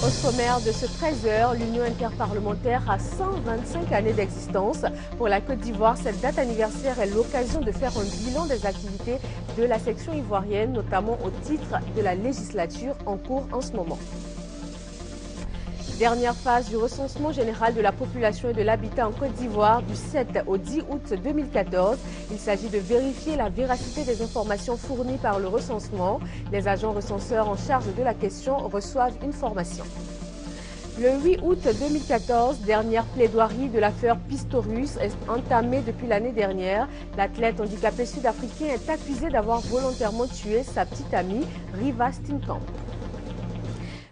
Au sommaire de ce 13h, l'Union interparlementaire a 125 années d'existence. Pour la Côte d'Ivoire, cette date anniversaire est l'occasion de faire un bilan des activités de la section ivoirienne, notamment au titre de la législature en cours en ce moment. Dernière phase du recensement général de la population et de l'habitat en Côte d'Ivoire du 7 au 10 août 2014. Il s'agit de vérifier la véracité des informations fournies par le recensement. Les agents recenseurs en charge de la question reçoivent une formation. Le 8 août 2014, dernière plaidoirie de l'affaire Pistorius est entamée depuis l'année dernière. L'athlète handicapé sud-africain est accusé d'avoir volontairement tué sa petite amie, Riva Steenkamp.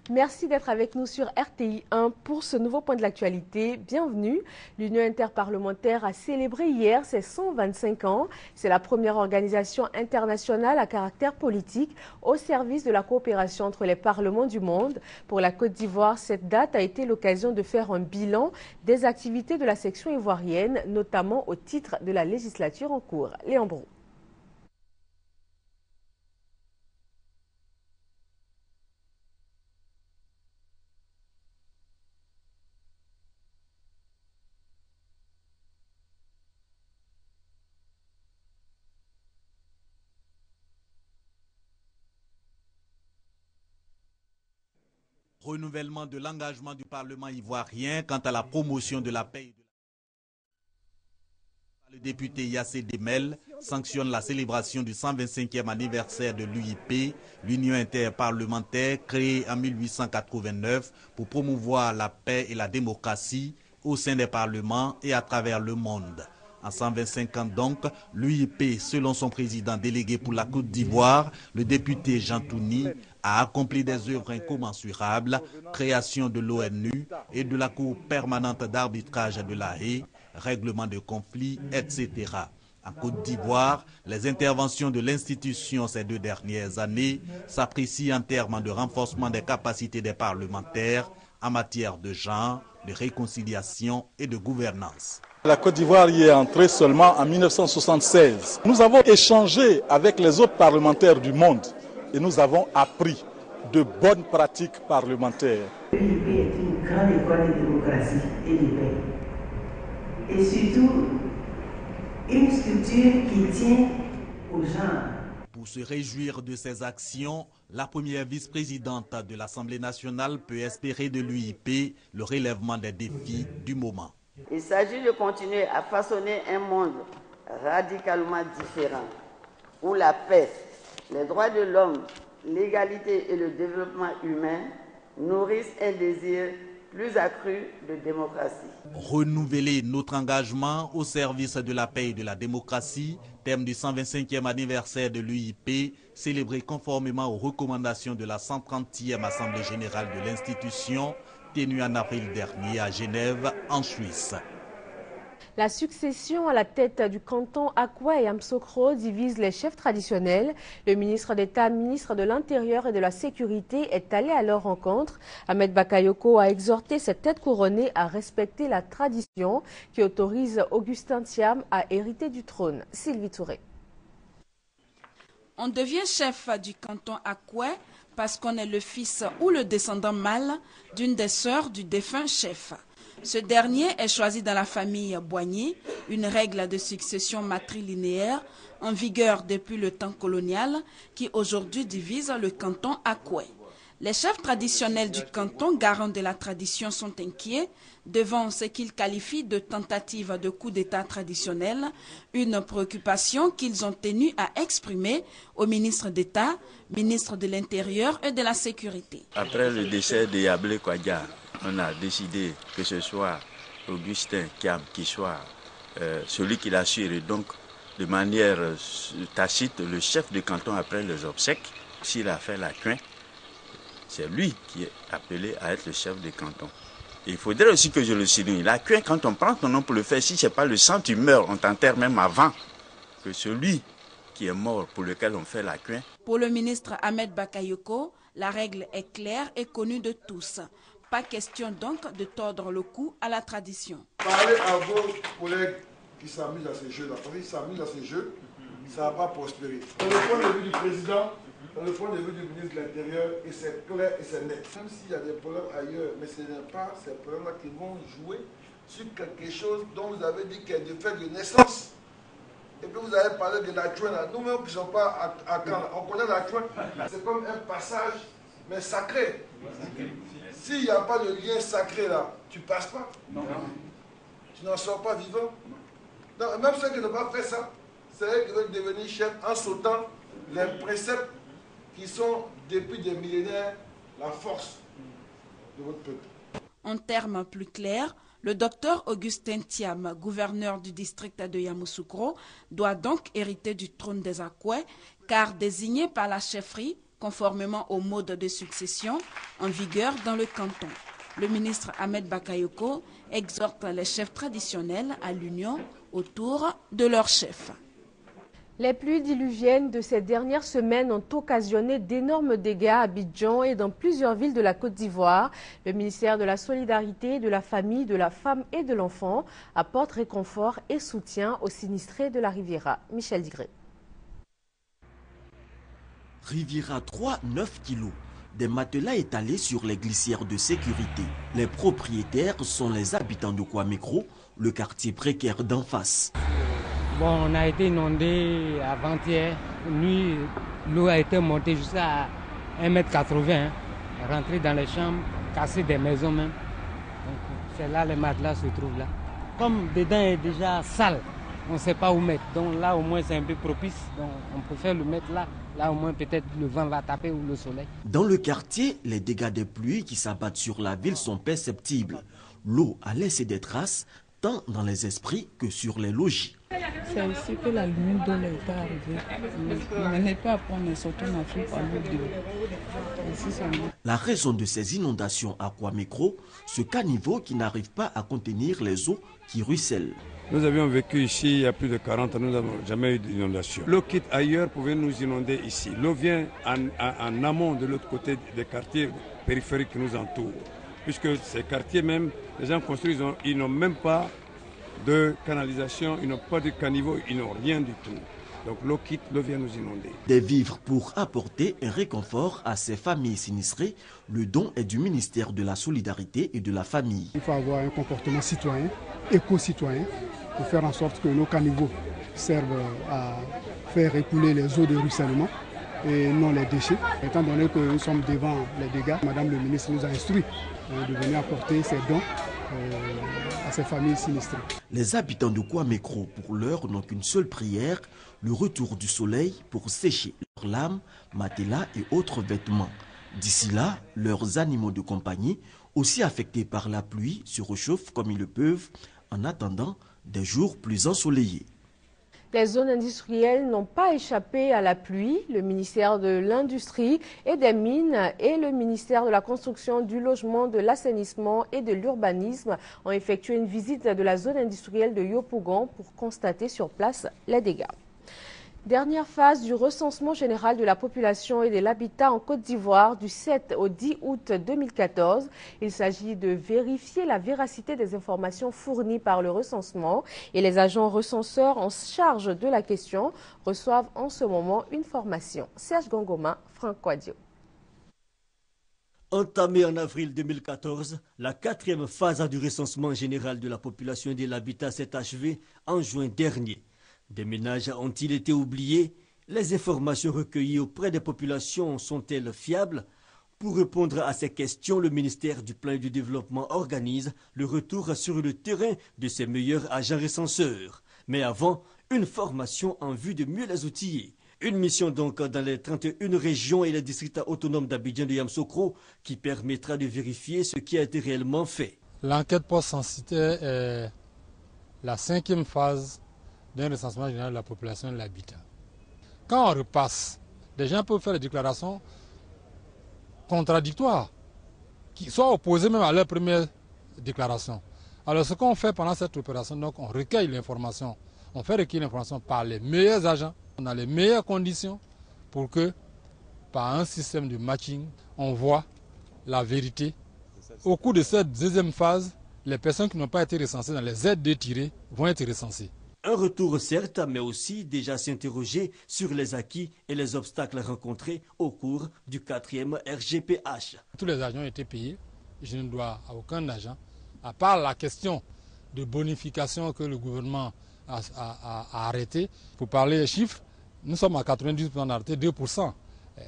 Merci d'être avec nous sur RTI 1 pour ce nouveau point de l'actualité. Bienvenue. L'Union interparlementaire a célébré hier ses 125 ans. C'est la première organisation internationale à caractère politique au service de la coopération entre les parlements du monde. Pour la Côte d'Ivoire, cette date a été l'occasion de faire un bilan des activités de la section ivoirienne, notamment au titre de la législature en cours. Léon Brou. Renouvellement de l'engagement du Parlement ivoirien quant à la promotion de la paix. Le député Yassé Demel sanctionne la célébration du 125e anniversaire de l'UIP, l'Union interparlementaire créée en 1889 pour promouvoir la paix et la démocratie au sein des parlements et à travers le monde. En 125 ans donc, l'UIP, selon son président délégué pour la Côte d'Ivoire, le député Jean Touni, a accompli des œuvres incommensurables, création de l'ONU et de la Cour permanente d'arbitrage de la Haye, règlement de conflits, etc. En Côte d'Ivoire, les interventions de l'institution ces 2 dernières années s'apprécient en termes de renforcement des capacités des parlementaires en matière de genre, de réconciliation et de gouvernance. La Côte d'Ivoire y est entrée seulement en 1976. Nous avons échangé avec les autres parlementaires du monde et nous avons appris de bonnes pratiques parlementaires. L'UIP est une grande école de démocratie et de paix. Et surtout, une structure qui tient aux gens. Pour se réjouir de ces actions, la première vice-présidente de l'Assemblée nationale peut espérer de l'UIP le relèvement des défis du moment. Il s'agit de continuer à façonner un monde radicalement différent, où la paix, les droits de l'homme, l'égalité et le développement humain nourrissent un désir plus accru de démocratie. Renouveler notre engagement au service de la paix et de la démocratie, thème du 125e anniversaire de l'UIP, célébré conformément aux recommandations de la 130e Assemblée générale de l'institution, tenue en avril dernier à Genève, en Suisse. La succession à la tête du canton Akwa et Amsokro divise les chefs traditionnels. Le ministre d'État, ministre de l'Intérieur et de la Sécurité est allé à leur rencontre. Ahmed Bakayoko a exhorté cette tête couronnée à respecter la tradition qui autorise Augustin Thiam à hériter du trône. Sylvie Touré. On devient chef du canton Akwa parce qu'on est le fils ou le descendant mâle d'une des sœurs du défunt chef. Ce dernier est choisi dans la famille Boigny, une règle de succession matrilinéaire en vigueur depuis le temps colonial qui aujourd'hui divise le canton Akwa. Les chefs traditionnels du canton, garants de la tradition, sont inquiets devant ce qu'ils qualifient de tentative de coup d'État traditionnel, une préoccupation qu'ils ont tenu à exprimer au ministre d'État, ministre de l'Intérieur et de la Sécurité. Après le décès de Yablé Kouadia, on a décidé que ce soit Augustin Thiam qui soit celui qui l'assure, et donc de manière tacite le chef de canton après les obsèques. S'il a fait la cuin, c'est lui qui est appelé à être le chef de canton. Et il faudrait aussi que je le souligne. La cuin, quand on prend ton nom pour le faire, si ce n'est pas le sang, tu meurs, on t'enterre même avant que celui qui est mort pour lequel on fait la cuin. Pour le ministre Ahmed Bakayoko, la règle est claire et connue de tous. Pas question donc de tordre le cou à la tradition. Parlez à vos collègues qui s'amusent à ces jeux-là. Parce qu'ils s'amusent à ces jeux, ça ne va pas prospérer. Dans le point de vue du président, dans le point de vue du ministre de l'Intérieur, et c'est clair et c'est net. Même s'il y a des problèmes ailleurs, mais ce n'est pas ces problèmes-là qui vont jouer sur quelque chose dont vous avez dit qu'il est de fait de naissance. Et puis vous avez parlé de la Chouin. Nous-mêmes qui ne sommes pas à Caen, on connaît la Chouin. C'est comme un passage, mais sacré. S'il n'y a pas de lien sacré là, tu ne passes pas. Non. Tu n'en sors pas vivant. Donc, même ceux qui n'ont pas fait ça, c'est eux qui veulent devenir chefs en sautant les préceptes qui sont, depuis des millénaires, la force de votre peuple. En termes plus clairs, le docteur Augustin Thiam, gouverneur du district de Yamoussoukro, doit donc hériter du trône des Akwé, car désigné par la chefferie, conformément au mode de succession en vigueur dans le canton. Le ministre Ahmed Bakayoko exhorte les chefs traditionnels à l'union autour de leur chef. Les pluies diluviennes de ces dernières semaines ont occasionné d'énormes dégâts à Abidjan et dans plusieurs villes de la Côte d'Ivoire. Le ministère de la Solidarité, de la Famille, de la Femme et de l'Enfant apporte réconfort et soutien aux sinistrés de la Riviera. Michel Digré. Riviera 3, 9 kilos. Des matelas étalés sur les glissières de sécurité. Les propriétaires sont les habitants de Kwamekro, le quartier précaire d'en face. Bon, on a été inondé avant-hier. Nuit, l'eau a été montée jusqu'à 1,80 m, rentrée dans les chambres, cassé des maisons même. Donc c'est là les matelas se trouvent là. Comme dedans est déjà sale, on ne sait pas où mettre. Donc là au moins c'est un peu propice. Donc on préfère le mettre là. Là au moins peut-être le vent va taper ou le soleil. Dans le quartier, les dégâts des pluies qui s'abattent sur la ville sont perceptibles. L'eau a laissé des traces, tant dans les esprits que sur les logis. C'est ici que la limite de l'eau est arrivée. On n'est pas à prendre surtout en Afrique par l'eau de. La raison de ces inondations à Kwamekro, ce caniveau qui n'arrive pas à contenir les eaux qui ruissellent. Nous avions vécu ici il y a plus de 40 ans, nous n'avons jamais eu d'inondation. L'eau quitte ailleurs pouvait nous inonder ici. L'eau vient en amont de l'autre côté des quartiers périphériques qui nous entourent. Puisque ces quartiers même, les gens construisent, ils n'ont même pas de canalisation, ils n'ont pas de caniveau, ils n'ont rien du tout. Donc l'eau quitte, l'eau vient nous inonder. Des vivres pour apporter un réconfort à ces familles sinistrées. Le don est du ministère de la Solidarité et de la Famille. Il faut avoir un comportement citoyen, éco-citoyen, pour faire en sorte que nos caniveaux servent à faire écouler les eaux de ruissellement et non les déchets. Étant donné que nous sommes devant les dégâts, Madame le ministre nous a instruit de venir apporter ces dons à ces familles sinistrées. Les habitants de Kwamekro, pour l'heure, n'ont qu'une seule prière, le retour du soleil pour sécher leurs lames, matelas et autres vêtements. D'ici là, leurs animaux de compagnie, aussi affectés par la pluie, se réchauffent comme ils le peuvent, en attendant des jours plus ensoleillés. Les zones industrielles n'ont pas échappé à la pluie. Le ministère de l'Industrie et des Mines et le ministère de la Construction, du Logement, de l'Assainissement et de l'Urbanisme ont effectué une visite de la zone industrielle de Yopougon pour constater sur place les dégâts. Dernière phase du recensement général de la population et de l'habitat en Côte d'Ivoire du 7 au 10 août 2014. Il s'agit de vérifier la véracité des informations fournies par le recensement et les agents recenseurs en charge de la question reçoivent en ce moment une formation. Serge Gongoma, Franck Quadio. Entamée en avril 2014, la 4e phase du recensement général de la population et de l'habitat s'est achevée en juin dernier. Des ménages ont-ils été oubliés? Les informations recueillies auprès des populations sont-elles fiables? Pour répondre à ces questions, le ministère du Plan et du Développement organise le retour sur le terrain de ses meilleurs agents recenseurs. Mais avant, une formation en vue de mieux les outiller. Une mission donc dans les 31 régions et les districts autonomes d'Abidjan de Yamoussoukro qui permettra de vérifier ce qui a été réellement fait. L'enquête post-censitaire est la 5e phase d'un recensement général de la population et de l'habitat. Quand on repasse, des gens peuvent faire des déclarations contradictoires, qui soient opposées même à leur première déclaration. Alors ce qu'on fait pendant cette opération, donc on recueille l'information, on fait recueillir l'information par les meilleurs agents, on a les meilleures conditions pour que, par un système de matching, on voit la vérité. Au cours de cette 2e phase, les personnes qui n'ont pas été recensées dans les aides tirées vont être recensées. Un retour certes, mais aussi déjà s'interroger sur les acquis et les obstacles rencontrés au cours du 4e RGPH. Tous les agents ont été payés. Je ne dois à aucun agent, à part la question de bonification que le gouvernement a arrêtée. Pour parler des chiffres, nous sommes à 98% arrêtés, 2%.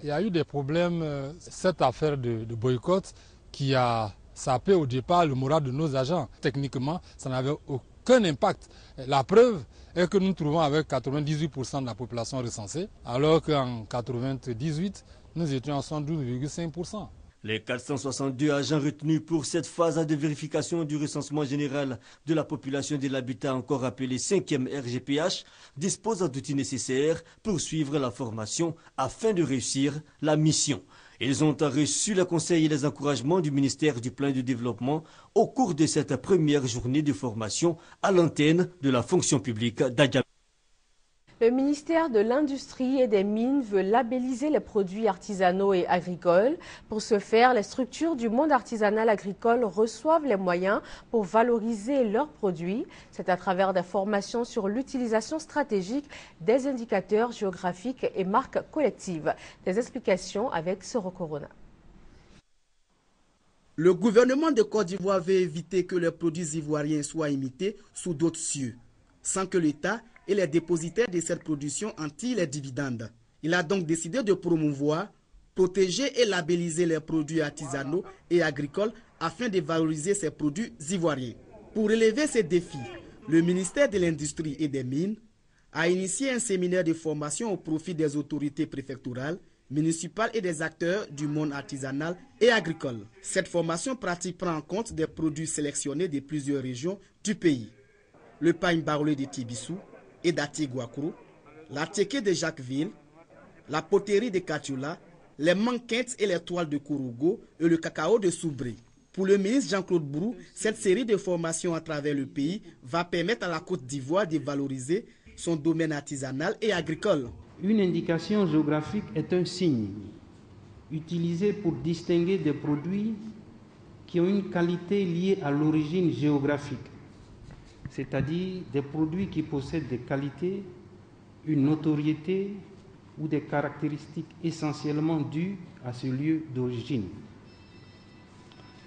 Il y a eu des problèmes, cette affaire de boycott qui a sapé au départ le moral de nos agents. Techniquement, ça n'avait aucun impact. La preuve est que nous trouvons avec 98% de la population recensée, alors qu'en 98, nous étions à 112,5%. Les 462 agents retenus pour cette phase de vérification du recensement général de la population de l'habitat, encore appelé 5e RGPH, disposent d'outils nécessaires pour suivre la formation afin de réussir la mission. Ils ont reçu le conseil et les encouragements du ministère du Plan de Développement au cours de cette première journée de formation à l'antenne de la fonction publique d'Adjamé. Le ministère de l'Industrie et des Mines veut labelliser les produits artisanaux et agricoles. Pour ce faire, les structures du monde artisanal agricole reçoivent les moyens pour valoriser leurs produits. C'est à travers des formations sur l'utilisation stratégique des indicateurs géographiques et marques collectives. Des explications avec Soro Corona. Le gouvernement de Côte d'Ivoire veut éviter que les produits ivoiriens soient imités sous d'autres cieux, sans que l'État et les dépositaires de cette production en tirent les dividendes. Il a donc décidé de promouvoir, protéger et labelliser les produits artisanaux et agricoles afin de valoriser ces produits ivoiriens. Pour relever ces défis, le ministère de l'Industrie et des Mines a initié un séminaire de formation au profit des autorités préfectorales, municipales et des acteurs du monde artisanal et agricole. Cette formation pratique prend en compte des produits sélectionnés de plusieurs régions du pays. Le pain barolé de Tibissou et d'Ati-Guakro, la teke de Jacquesville, la poterie de Katioula, les manquettes et les toiles de Kourougo et le cacao de Soubré. Pour le ministre Jean-Claude Brou, cette série de formations à travers le pays va permettre à la Côte d'Ivoire de valoriser son domaine artisanal et agricole. Une indication géographique est un signe utilisé pour distinguer des produits qui ont une qualité liée à l'origine géographique, c'est-à-dire des produits qui possèdent des qualités, une notoriété ou des caractéristiques essentiellement dues à ce lieu d'origine.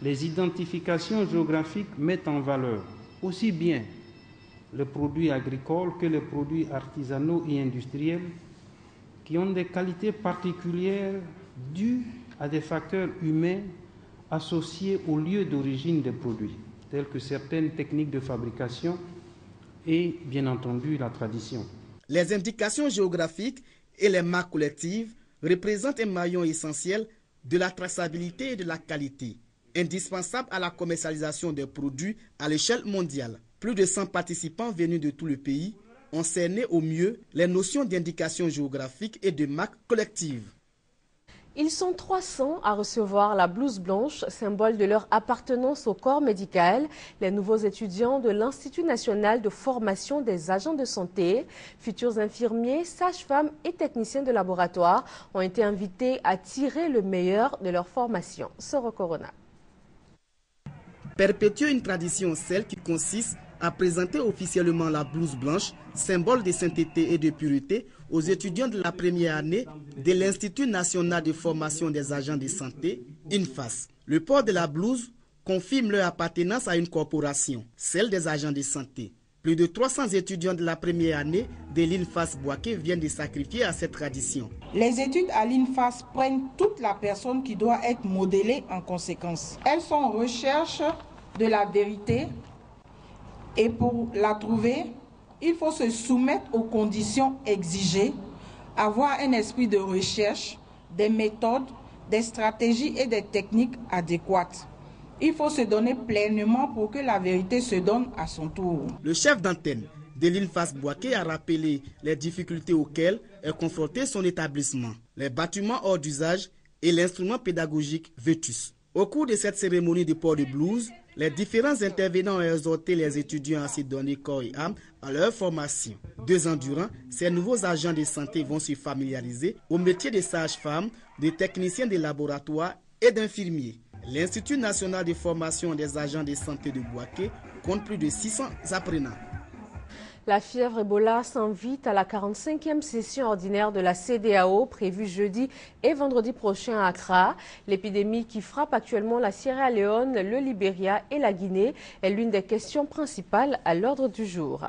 Les identifications géographiques mettent en valeur aussi bien les produits agricoles que les produits artisanaux et industriels qui ont des qualités particulières dues à des facteurs humains associés au lieu d'origine des produits, telles que certaines techniques de fabrication et, bien entendu, la tradition. Les indications géographiques et les marques collectives représentent un maillon essentiel de la traçabilité et de la qualité, indispensable à la commercialisation des produits à l'échelle mondiale. Plus de 100 participants venus de tout le pays ont cerné au mieux les notions d'indication géographique et de marques collectives. Ils sont 300 à recevoir la blouse blanche, symbole de leur appartenance au corps médical. Les nouveaux étudiants de l'Institut national de formation des agents de santé, futurs infirmiers, sages-femmes et techniciens de laboratoire ont été invités à tirer le meilleur de leur formation. Soro Corona. Perpétuer une tradition, celle qui consiste à présenter officiellement la blouse blanche, symbole de sainteté et de pureté, aux étudiants de la première année de l'Institut national de formation des agents de santé, INFAS. Le port de la blouse confirme leur appartenance à une corporation, celle des agents de santé. Plus de 300 étudiants de la première année de l'INFAS Boaké viennent de sacrifier à cette tradition. Les études à l'INFAS prennent toute la personne qui doit être modélée en conséquence. Elles sont en recherche de la vérité et pour la trouver, il faut se soumettre aux conditions exigées, avoir un esprit de recherche, des méthodes, des stratégies et des techniques adéquates. Il faut se donner pleinement pour que la vérité se donne à son tour. Le chef d'antenne de l'INFAS Boaké a rappelé les difficultés auxquelles est confronté son établissement, les bâtiments hors d'usage et l'instrument pédagogique Vétus. Au cours de cette cérémonie de port de blouse, les différents intervenants ont exhorté les étudiants à se donner corps et âme à leur formation. 2 ans durant, ces nouveaux agents de santé vont se familiariser au métier de sage-femme, de technicien de laboratoire et d'infirmier. L'Institut national de formation des agents de santé de Boaké compte plus de 600 apprenants. La fièvre Ebola s'invite à la 45e session ordinaire de la CEDEAO prévue jeudi et vendredi prochain à Accra. L'épidémie qui frappe actuellement la Sierra Leone, le Libéria et la Guinée est l'une des questions principales à l'ordre du jour.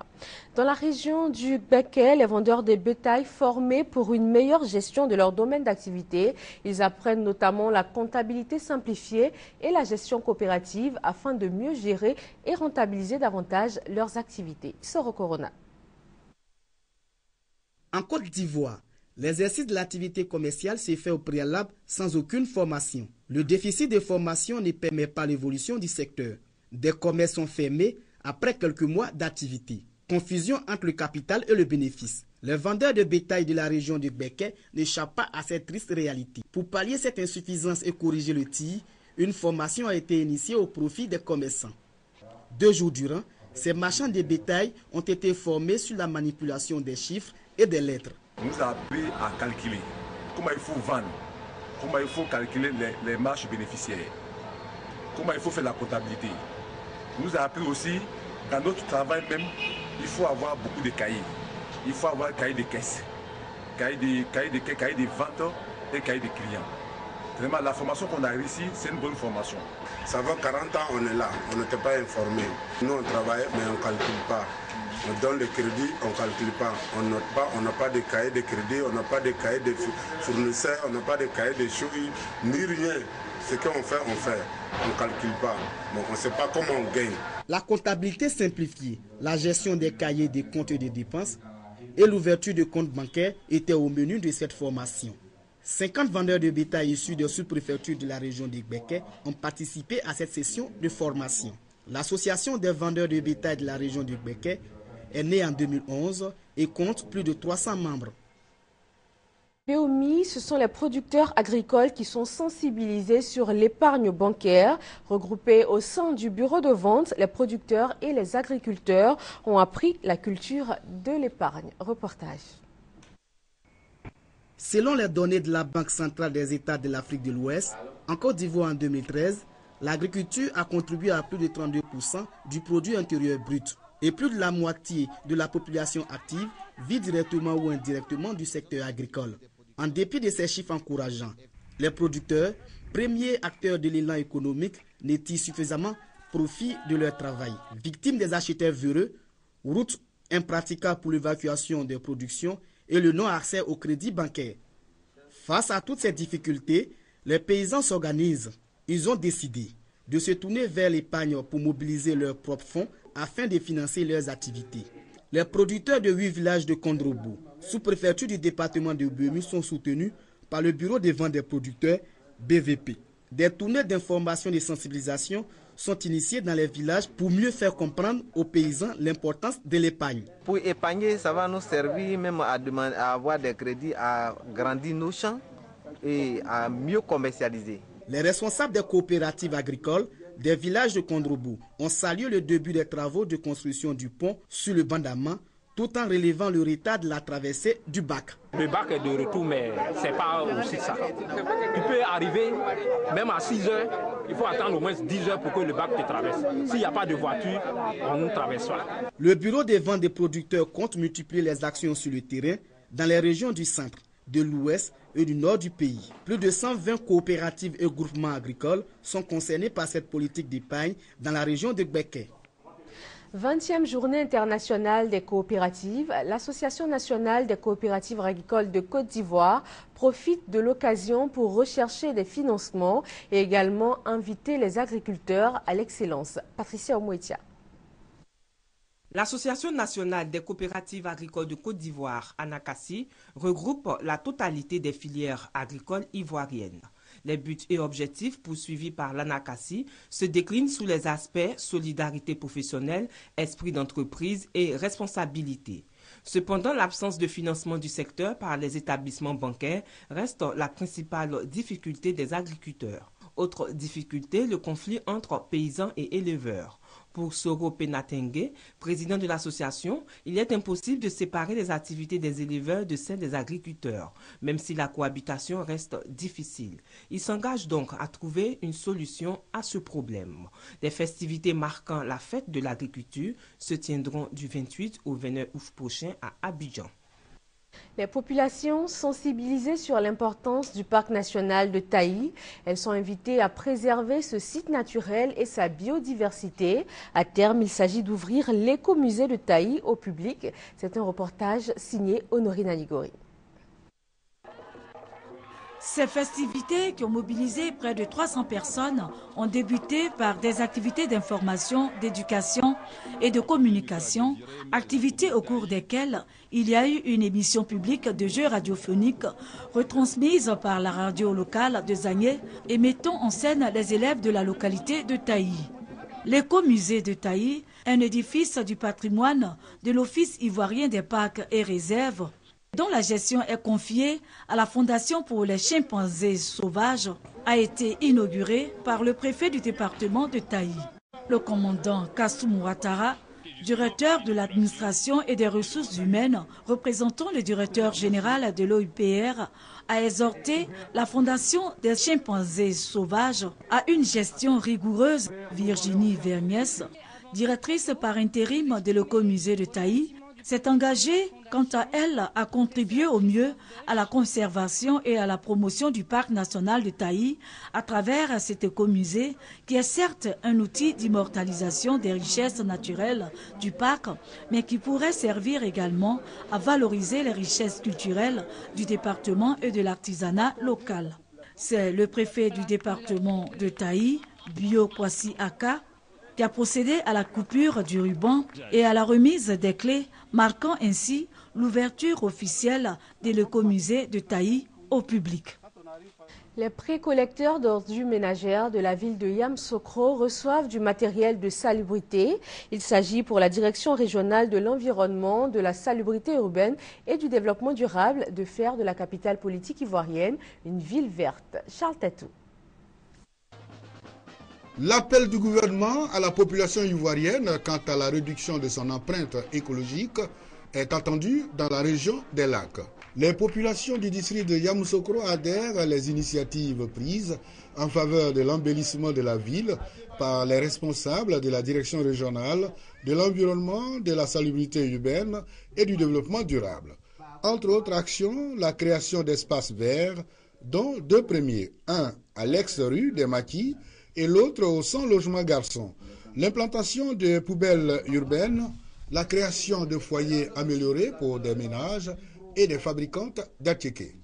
Dans la région du Beké, les vendeurs de bétail formés pour une meilleure gestion de leur domaine d'activité. Ils apprennent notamment la comptabilité simplifiée et la gestion coopérative afin de mieux gérer et rentabiliser davantage leurs activités. Soro Corona. En Côte d'Ivoire, l'exercice de l'activité commerciale s'est fait au préalable sans aucune formation. Le déficit de formation ne permet pas l'évolution du secteur. Des commerces sont fermés après quelques mois d'activité. Confusion entre le capital et le bénéfice. Les vendeurs de bétail de la région du Beké n'échappent pas à cette triste réalité. Pour pallier cette insuffisance et corriger le tir, une formation a été initiée au profit des commerçants. 2 jours durant, ces marchands de bétail ont été formés sur la manipulation des chiffres et des lettres. On nous a appris à calculer comment il faut vendre, comment il faut calculer les marges bénéficiaires, comment il faut faire la comptabilité. On nous a appris aussi, dans notre travail même, il faut avoir beaucoup de cahiers. Il faut avoir cahier de caisse, cahier de vente et cahier de clients. Vraiment, la formation qu'on a réussi, c'est une bonne formation. Ça va 40 ans, on est là, on n'était pas informés. Nous, on travaille, mais on ne calcule pas. On donne le crédit, on ne calcule pas. On note pas, on n'a pas de cahier de crédit, on n'a pas de cahier de fournisseurs, on n'a pas de cahier de choses, ni rien. Ce qu'on fait, on fait. On ne calcule pas. Bon, on ne sait pas comment on gagne. La comptabilité simplifiée, la gestion des cahiers des comptes et des dépenses et l'ouverture de comptes bancaires étaient au menu de cette formation. 50 vendeurs de bétail issus des sous-préfectures de la région du Beké ont participé à cette session de formation. L'association des vendeurs de bétail de la région du Beké est née en 2011 et compte plus de 300 membres. POMI, ce sont les producteurs agricoles qui sont sensibilisés sur l'épargne bancaire. Regroupés au sein du bureau de vente, les producteurs et les agriculteurs ont appris la culture de l'épargne. Reportage. Selon les données de la Banque centrale des États de l'Afrique de l'Ouest, en Côte d'Ivoire en 2013, l'agriculture a contribué à plus de 32% du produit intérieur brut. Et plus de la moitié de la population active vit directement ou indirectement du secteur agricole. En dépit de ces chiffres encourageants, les producteurs, premiers acteurs de l'élan économique, ne tirent suffisamment profit de leur travail. Victimes des acheteurs véreux, routes impraticables pour l'évacuation des productions et le non-accès au crédit bancaire. Face à toutes ces difficultés, les paysans s'organisent. Ils ont décidé de se tourner vers l'épargne pour mobiliser leurs propres fonds afin de financer leurs activités. Les producteurs de 8 villages de Kondrobo, sous-préfecture du département de Bemi, sont soutenus par le bureau de vente des producteurs BVP. Des tournées d'information et de sensibilisation sont initiées dans les villages pour mieux faire comprendre aux paysans l'importance de l'épargne. Pour épargner, ça va nous servir même à avoir des crédits, à grandir nos champs et à mieux commercialiser. Les responsables des coopératives agricoles des villages de Kondrobo ont salué le début des travaux de construction du pont sur le Bandama, tout en relevant le retard de la traversée du bac. Le bac est de retour, mais ce n'est pas aussi ça. Tu peux arriver même à 6 heures, il faut attendre au moins 10 heures pour que le bac te traverse. S'il n'y a pas de voiture, on ne traverse pas. Le bureau des ventes des producteurs compte multiplier les actions sur le terrain dans les régions du centre, de l'ouest et du nord du pays. Plus de 120 coopératives et groupements agricoles sont concernés par cette politique d'épargne dans la région de Beké. 20e journée internationale des coopératives, l'Association nationale des coopératives agricoles de Côte d'Ivoire profite de l'occasion pour rechercher des financements et également inviter les agriculteurs à l'excellence. Patricia Omouetia. L'Association nationale des coopératives agricoles de Côte d'Ivoire, ANACASI, regroupe la totalité des filières agricoles ivoiriennes. Les buts et objectifs poursuivis par l'ANACASI se déclinent sous les aspects solidarité professionnelle, esprit d'entreprise et responsabilité. Cependant, l'absence de financement du secteur par les établissements bancaires reste la principale difficulté des agriculteurs. Autre difficulté, le conflit entre paysans et éleveurs. Pour Soro Penatengue, président de l'association, il est impossible de séparer les activités des éleveurs de celles des agriculteurs, même si la cohabitation reste difficile. Il s'engage donc à trouver une solution à ce problème. Des festivités marquant la fête de l'agriculture se tiendront du 28 au 29 août prochain à Abidjan. Les populations sensibilisées sur l'importance du parc national de Taï, elles sont invitées à préserver ce site naturel et sa biodiversité. À terme, il s'agit d'ouvrir l'écomusée de Taï au public. C'est un reportage signé Honorine Anigori. Ces festivités qui ont mobilisé près de 300 personnes ont débuté par des activités d'information, d'éducation et de communication, activités au cours desquelles il y a eu une émission publique de jeux radiophoniques retransmise par la radio locale de Zagné et mettant en scène les élèves de la localité de Taï. L'écomusée de Taï, un édifice du patrimoine de l'Office ivoirien des parcs et réserves, dont la gestion est confiée à la Fondation pour les chimpanzés sauvages, a été inaugurée par le préfet du département de Taï. Le commandant Kassoum Ouattara, directeur de l'administration et des ressources humaines, représentant le directeur général de l'OIPR, a exhorté la Fondation des chimpanzés sauvages à une gestion rigoureuse. Virginie Vergnès, directrice par intérim de l'écomusée de Taï, s'est engagée, quant à elle, à contribuer au mieux à la conservation et à la promotion du parc national de Taï à travers cet écomusée qui est certes un outil d'immortalisation des richesses naturelles du parc, mais qui pourrait servir également à valoriser les richesses culturelles du département et de l'artisanat local. C'est le préfet du département de Taï, Bio Kwasi Aka, qui a procédé à la coupure du ruban et à la remise des clés, marquant ainsi l'ouverture officielle de l'écomusée de Taï au public. Les précollecteurs d'ordures ménagères de la ville de Yamoussoukro reçoivent du matériel de salubrité. Il s'agit pour la direction régionale de l'environnement, de la salubrité urbaine et du développement durable de faire de la capitale politique ivoirienne une ville verte. Charles Tatou. L'appel du gouvernement à la population ivoirienne quant à la réduction de son empreinte écologique est attendu dans la région des lacs. Les populations du district de Yamoussoukro adhèrent à les initiatives prises en faveur de l'embellissement de la ville par les responsables de la direction régionale de l'environnement, de la salubrité urbaine et du développement durable. Entre autres actions, la création d'espaces verts, dont deux premiers, un à l'ex-rue des Maquis et l'autre au 100 logements garçons, l'implantation de poubelles urbaines, la création de foyers améliorés pour des ménages et des fabricantes d'attiqués.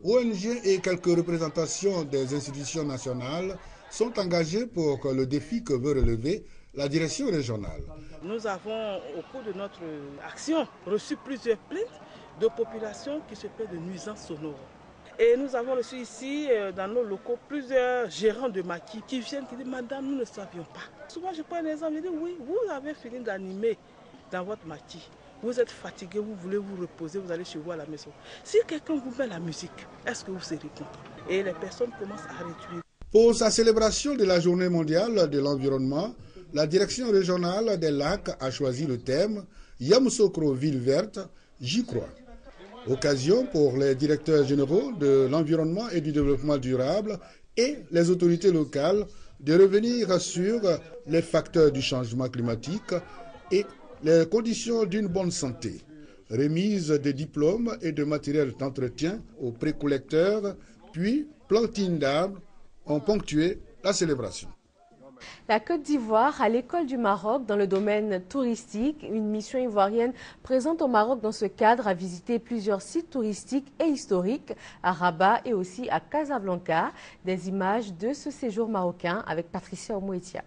ONG et quelques représentations des institutions nationales sont engagées pour que le défi que veut relever la direction régionale. Nous avons, au cours de notre action, reçu plusieurs plaintes de populations qui se plaignent de nuisances sonores. Et nous avons reçu ici, dans nos locaux, plusieurs gérants de maquis qui viennent qui disent « Madame, nous ne savions pas ». Souvent, je prends un exemple, je dis « Oui, vous avez fini d'animer dans votre maquis. Vous êtes fatigué, vous voulez vous reposer, vous allez chez vous à la maison. Si quelqu'un vous met la musique, est-ce que vous serez content ?» Et les personnes commencent à réduire. Pour sa célébration de la Journée mondiale de l'environnement, la direction régionale des lacs a choisi le thème « Yamoussoukro, ville verte, j'y crois ». Occasion pour les directeurs généraux de l'environnement et du développement durable et les autorités locales de revenir sur les facteurs du changement climatique et les conditions d'une bonne santé. Remise de diplômes et de matériel d'entretien aux précollecteurs, puis plantines d'arbres ont ponctué la célébration. La Côte d'Ivoire à l'école du Maroc dans le domaine touristique. Une mission ivoirienne présente au Maroc dans ce cadre a visité plusieurs sites touristiques et historiques à Rabat et aussi à Casablanca. Des images de ce séjour marocain avec Patricia Omoetia.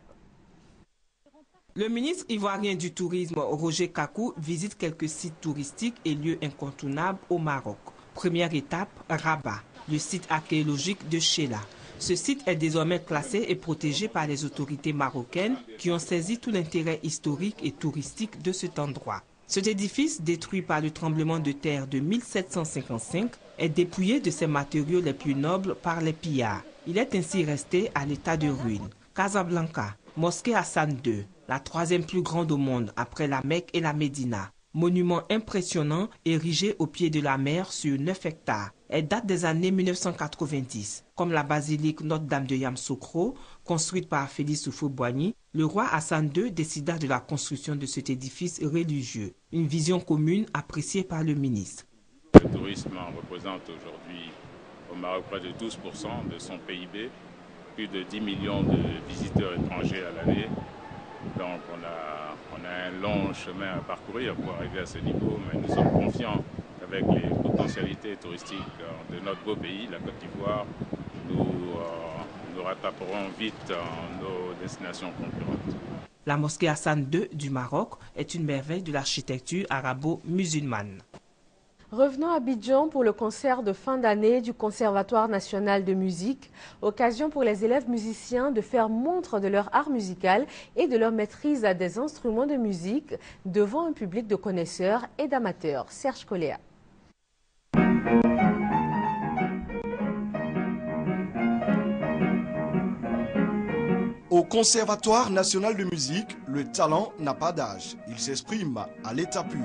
Le ministre ivoirien du Tourisme, Roger Kakou, visite quelques sites touristiques et lieux incontournables au Maroc. Première étape, Rabat, le site archéologique de Chela. Ce site est désormais classé et protégé par les autorités marocaines qui ont saisi tout l'intérêt historique et touristique de cet endroit. Cet édifice, détruit par le tremblement de terre de 1755, est dépouillé de ses matériaux les plus nobles par les pillards. Il est ainsi resté à l'état de ruine. Casablanca, Mosquée Hassan II, la troisième plus grande au monde après la Mecque et la Médina. Monument impressionnant érigé au pied de la mer sur 9 hectares. Elle date des années 1990. Comme la basilique Notre-Dame de Yamoussoukro, construite par Félix Houphouët-Boigny, le roi Hassan II décida de la construction de cet édifice religieux. Une vision commune appréciée par le ministre. Le tourisme représente aujourd'hui au Maroc près de 12% de son PIB, plus de 10 millions de visiteurs étrangers à l'année. Donc on a un long chemin à parcourir pour arriver à ce niveau, mais nous sommes confiants qu'avec les potentialités touristiques de notre beau pays, la Côte d'Ivoire, nous rattraperons vite nos destinations concurrentes. La mosquée Hassan II du Maroc est une merveille de l'architecture arabo-musulmane. Revenons à Abidjan pour le concert de fin d'année du Conservatoire national de musique, occasion pour les élèves musiciens de faire montre de leur art musical et de leur maîtrise des instruments de musique devant un public de connaisseurs et d'amateurs. Serge Coléa. Au Conservatoire national de musique, le talent n'a pas d'âge. Il s'exprime à l'état pur.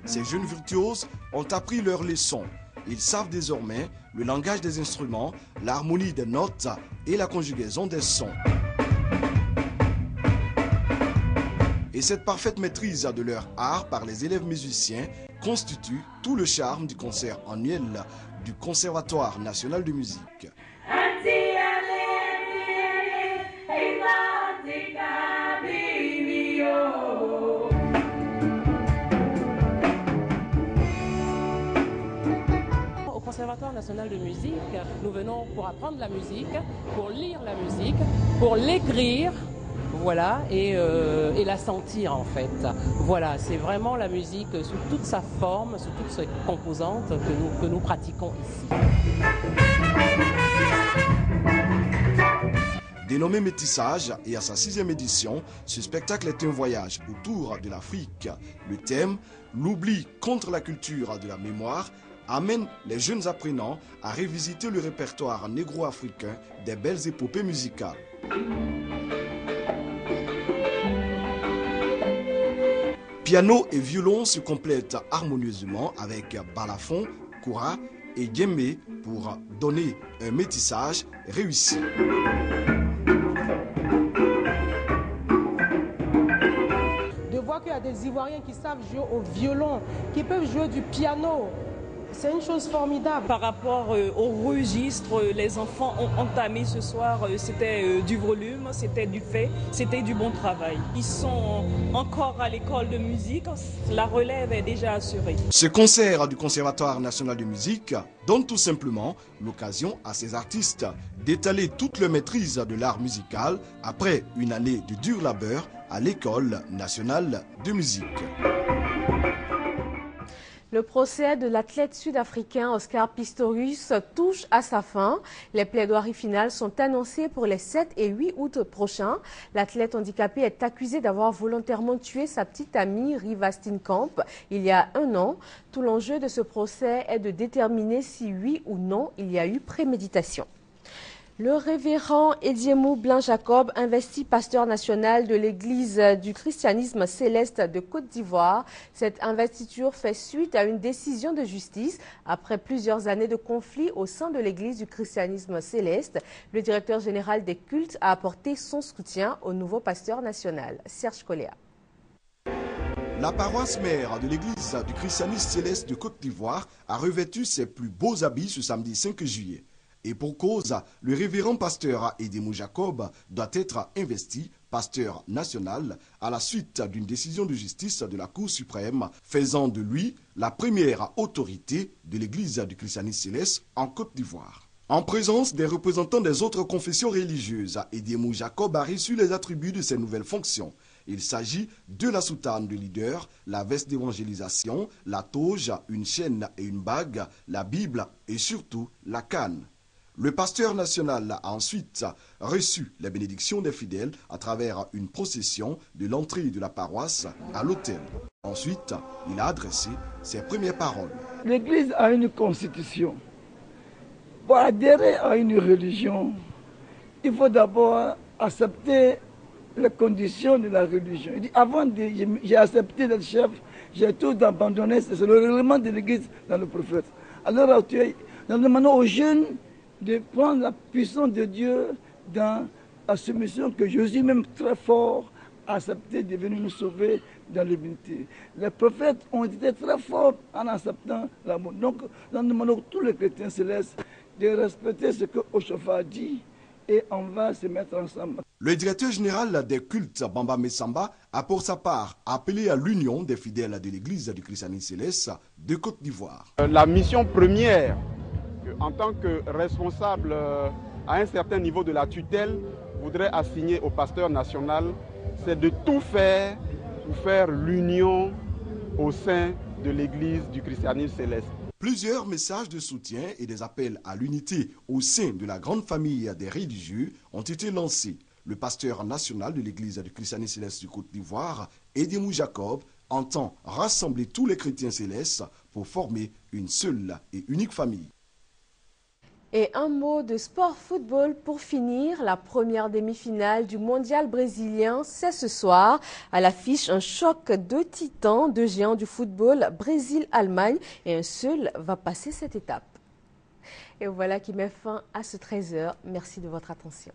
Ces jeunes virtuoses ont appris leurs leçons. Ils savent désormais le langage des instruments, l'harmonie des notes et la conjugaison des sons. Et cette parfaite maîtrise de leur art par les élèves musiciens constitue tout le charme du concert annuel du Conservatoire national de musique. Au Conservatoire national de musique, nous venons pour apprendre la musique, pour lire la musique, pour l'écrire. Voilà, et la sentir en fait. Voilà, c'est vraiment la musique sous toute sa forme, sous toutes ses composantes que nous pratiquons ici. Dénommé Métissage et à sa 6e édition, ce spectacle est un voyage autour de l'Afrique. Le thème, l'oubli contre la culture de la mémoire, amène les jeunes apprenants à révisiter le répertoire négro-africain des belles épopées musicales. Piano et violon se complètent harmonieusement avec balafon, koura et djembé pour donner un métissage réussi. De voir qu'il y a des Ivoiriens qui savent jouer au violon, qui peuvent jouer du piano, c'est une chose formidable. Par rapport au registre, les enfants ont entamé ce soir, c'était du volume, c'était du fait, c'était du bon travail. Ils sont encore à l'école de musique, la relève est déjà assurée. Ce concert du Conservatoire national de musique donne tout simplement l'occasion à ces artistes d'étaler toute leur maîtrise de l'art musical après une année de dur labeur à l'École nationale de musique. Le procès de l'athlète sud-africain Oscar Pistorius touche à sa fin. Les plaidoiries finales sont annoncées pour les 7 et 8 août prochains. L'athlète handicapé est accusé d'avoir volontairement tué sa petite amie Riva Steenkamp il y a 1 an. Tout l'enjeu de ce procès est de déterminer si oui ou non il y a eu préméditation. Le révérend Ediemou Blanc-Jacob, investi pasteur national de l'Église du christianisme céleste de Côte d'Ivoire. Cette investiture fait suite à une décision de justice après plusieurs années de conflit au sein de l'Église du christianisme céleste. Le directeur général des cultes a apporté son soutien au nouveau pasteur national. Serge Coléa. La paroisse mère de l'Église du christianisme céleste de Côte d'Ivoire a revêtu ses plus beaux habits ce samedi 5 juillet. Et pour cause, le révérend pasteur Ediemou Jacob doit être investi pasteur national à la suite d'une décision de justice de la Cour suprême faisant de lui la première autorité de l'Église du christianisme céleste en Côte d'Ivoire. En présence des représentants des autres confessions religieuses, Ediemou Jacob a reçu les attributs de ses nouvelles fonctions. Il s'agit de la soutane de leader, la veste d'évangélisation, la toge, une chaîne et une bague, la Bible et surtout la canne. Le pasteur national a ensuite reçu les bénédictions des fidèles à travers une procession de l'entrée de la paroisse à l'autel. Ensuite, il a adressé ses premières paroles. L'Église a une constitution Pour adhérer à une religion, il faut d'abord accepter les conditions de la religion. Il dit, avant, j'ai accepté d'être chef, j'ai tout abandonné. C'est le règlement de l'Église dans le prophète. Alors, nous demandons aux jeunes de prendre la puissance de Dieu dans la soumission que Jésus, même très fort, a accepté de venir nous sauver dans l'humanité. Les prophètes ont été très forts en acceptant l'amour. Donc, nous demandons à tous les chrétiens célestes de respecter ce que Oshofa a dit et on va se mettre ensemble. Le directeur général des cultes, Bamba Messamba, a pour sa part appelé à l'union des fidèles de l'église du christianisme céleste de Côte d'Ivoire. La mission première, en tant que responsable à un certain niveau de la tutelle, voudrait assigner au pasteur national, c'est de tout faire pour faire l'union au sein de l'église du christianisme céleste. Plusieurs messages de soutien et des appels à l'unité au sein de la grande famille des religieux ont été lancés. Le pasteur national de l'église du christianisme céleste du Côte d'Ivoire, Edemou Jacob, entend rassembler tous les chrétiens célestes pour former une seule et unique famille. Et un mot de sport football pour finir. La première demi-finale du mondial brésilien, c'est ce soir. À l'affiche, un choc de titans, de géants du football, Brésil-Allemagne. Et un seul va passer cette étape. Et voilà qui met fin à ce 13h. Merci de votre attention.